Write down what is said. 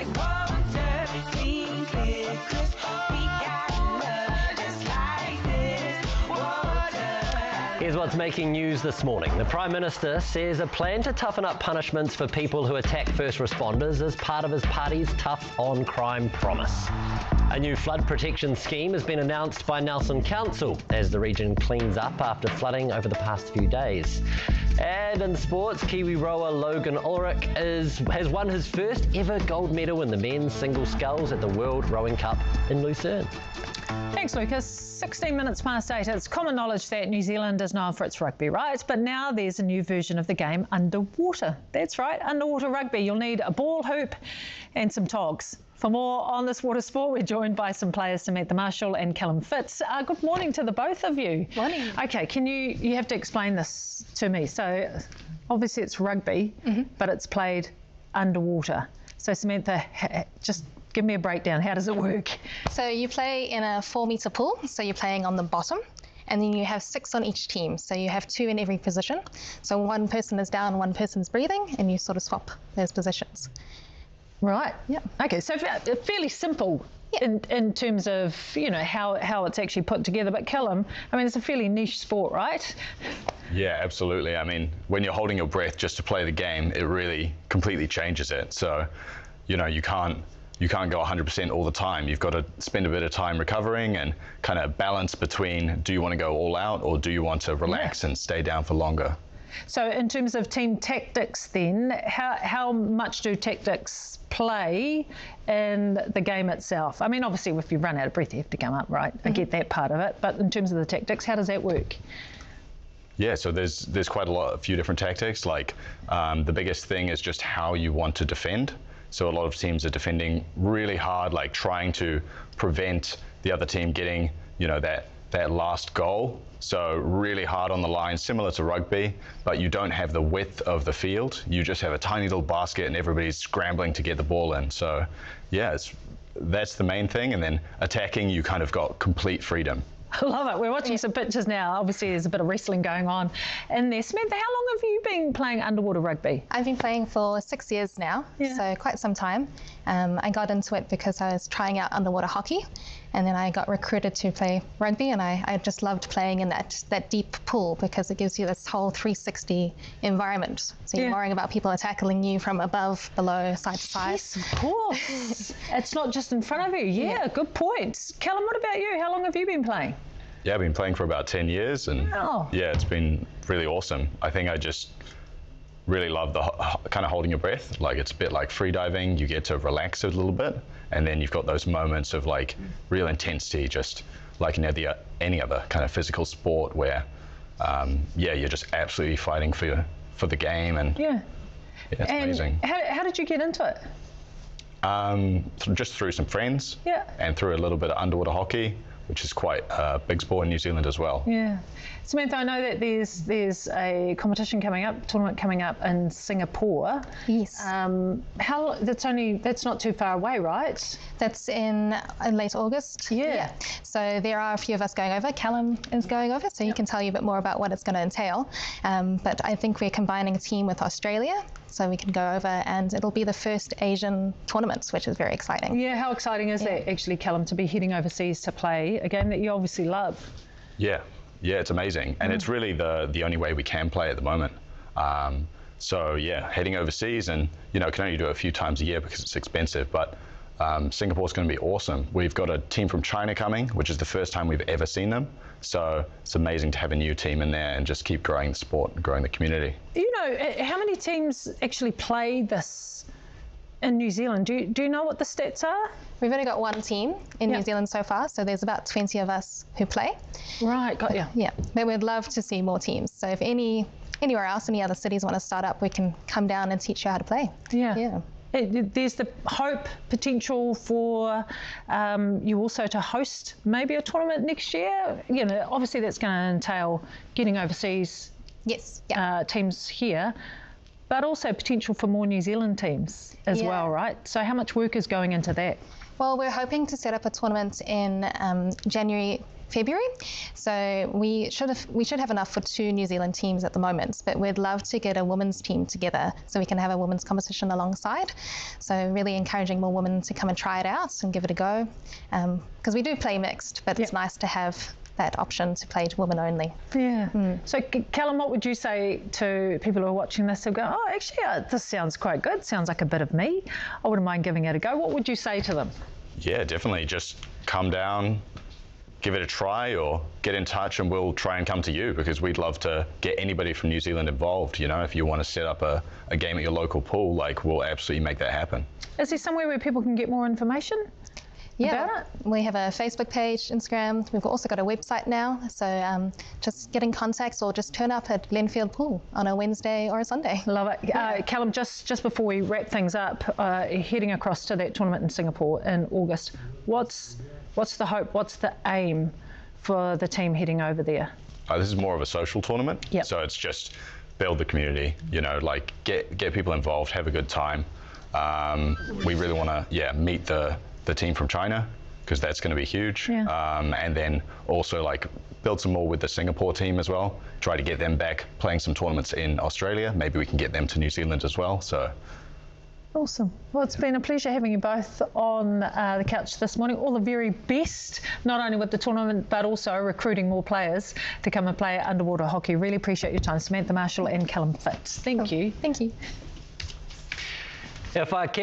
like water, clean, clear, crisp. We got love just like this, water. Here's what's making news this morning. The Prime Minister says a plan to toughen up punishments for people who attack first responders is part of his party's tough on crime promise. A new flood protection scheme has been announced by Nelson Council as the region cleans up after flooding over the past few days. And in sports, Kiwi rower Logan Ulrich has won his first ever gold medal in the men's single sculls at the World Rowing Cup in Lucerne. Thanks, Lucas. 16 minutes past 8. It's common knowledge that New Zealand is known for its rugby, right? But now there's a new version of the game underwater. That's right, underwater rugby. You'll need a ball, hoop and some togs. For more on this water sport, we're joined by some players, Samantha Marshall and Callum Fitz. Good morning to the both of you. Morning. Okay, you have to explain this to me. So obviously it's rugby, but it's played underwater. So Samantha, just give me a breakdown. How does it work? So you play in a 4-metre pool, so you're playing on the bottom, and then you have 6 on each team. So you have 2 in every position. So one person is down, one person's breathing, and you sort of swap those positions. Right. Yeah. Okay, so fairly simple in terms of, how it's actually put together. But Callum, it's a fairly niche sport, right? Yeah, absolutely. When you're holding your breath just to play the game, it really completely changes it. So, you can't go 100% all the time. You've got to spend a bit of time recovering and kind of balance between, do you want to go all out or do you want to relax and stay down for longer? So in terms of team tactics then, how much do tactics play in the game itself? Obviously if you run out of breath you have to come up, right? I get that part of it, but in terms of the tactics, how does that work? Yeah, so there's quite a few different tactics. Like the biggest thing is just how you want to defend. So a lot of teams are defending really hard, like trying to prevent the other team getting, that last goal. So really hard on the line, similar to rugby, but you don't have the width of the field. You just have a tiny little basket and everybody's scrambling to get the ball in. So yeah, that's the main thing. And then attacking, you kind of got complete freedom. I love it. We're watching some pictures now. Obviously, there's a bit of wrestling going on in there. Samantha, how long have you been playing underwater rugby? I've been playing for 6 years now, so quite some time. I got into it because I was trying out underwater hockey, and then I got recruited to play rugby, and I just loved playing in that deep pool because it gives you this whole 360 environment. So you're worrying about people tackling you from above, below, side to side. Yes, of course. It's not just in front of you. Yeah, good point. Callum, what about you? How long have you been playing? Yeah, I've been playing for about 10 years and it's been really awesome. I think I just really love the kind of holding your breath. Like it's a bit like free diving, you get to relax a little bit and then you've got those moments of like real intensity, just like any other kind of physical sport where you're just absolutely fighting for the game and it's amazing. How did you get into it? Just through some friends and through a little bit of underwater hockey, which is quite a big sport in New Zealand as well. Yeah. Samantha, I know that there's a tournament coming up in Singapore. Yes. That's not too far away, right? That's in late August. Yeah. So there are a few of us going over. Callum is going over, so he can tell you a bit more about what it's going to entail. But I think we're combining a team with Australia, so we can go over and it'll be the first Asian tournament, which is very exciting. Yeah, how exciting is that actually, Callum, to be heading overseas to play a game that you obviously love? Yeah, it's amazing. And it's really the only way we can play at the moment. Heading overseas and, can only do it a few times a year because it's expensive, but Singapore's going to be awesome. We've got a team from China coming, which is the first time we've ever seen them. So it's amazing to have a new team in there and just keep growing the sport and growing the community. How many teams actually play this in New Zealand? Do you know what the stats are? We've only got one team in New Zealand so far, so there's about 20 of us who play. Right, got you. Yeah, but we'd love to see more teams. So if anywhere else, any other cities want to start up, we can come down and teach you how to play. Yeah. There's the hope, potential for you also to host maybe a tournament next year. Obviously that's going to entail getting overseas Yes. teams here. but also potential for more New Zealand teams as Yeah. well, right? So how much work is going into that? Well, we're hoping to set up a tournament in January, February. So we should have enough for 2 New Zealand teams at the moment, but we'd love to get a women's team together so we can have a women's competition alongside. So really encouraging more women to come and try it out and give it a go. Because we do play mixed, but it's nice to have that option to play women only. Yeah. So, Callum, what would you say to people who are watching this who go, oh, actually, this sounds quite good, sounds like a bit of me, I wouldn't mind giving it a go? What would you say to them? Yeah, definitely. Just come down, give it a try, or get in touch and we'll try and come to you, because we'd love to get anybody from New Zealand involved. You know, if you want to set up a game at your local pool, like, we'll absolutely make that happen. Is there somewhere where people can get more information about it? We have a Facebook page, Instagram. We've also got a website now. So just get in contact or just turn up at Glenfield Pool on a Wednesday or a Sunday. Love it. Callum, just before we wrap things up, heading across to that tournament in Singapore in August, what's the hope, what's the aim for the team heading over there? This is more of a social tournament. Yep. So it's just build the community, you know, like get people involved, have a good time. We really want to, meet the team from China, because that's going to be huge. And then also like build some more with the Singapore team as well. Try to get them back playing some tournaments in Australia. Maybe we can get them to New Zealand as well. So. Awesome. Well, it's been a pleasure having you both on the couch this morning. All the very best, not only with the tournament, but also recruiting more players to come and play underwater hockey. Really appreciate your time, Samantha Marshall and Callum Fitz. Thank you. Thank you. If I can.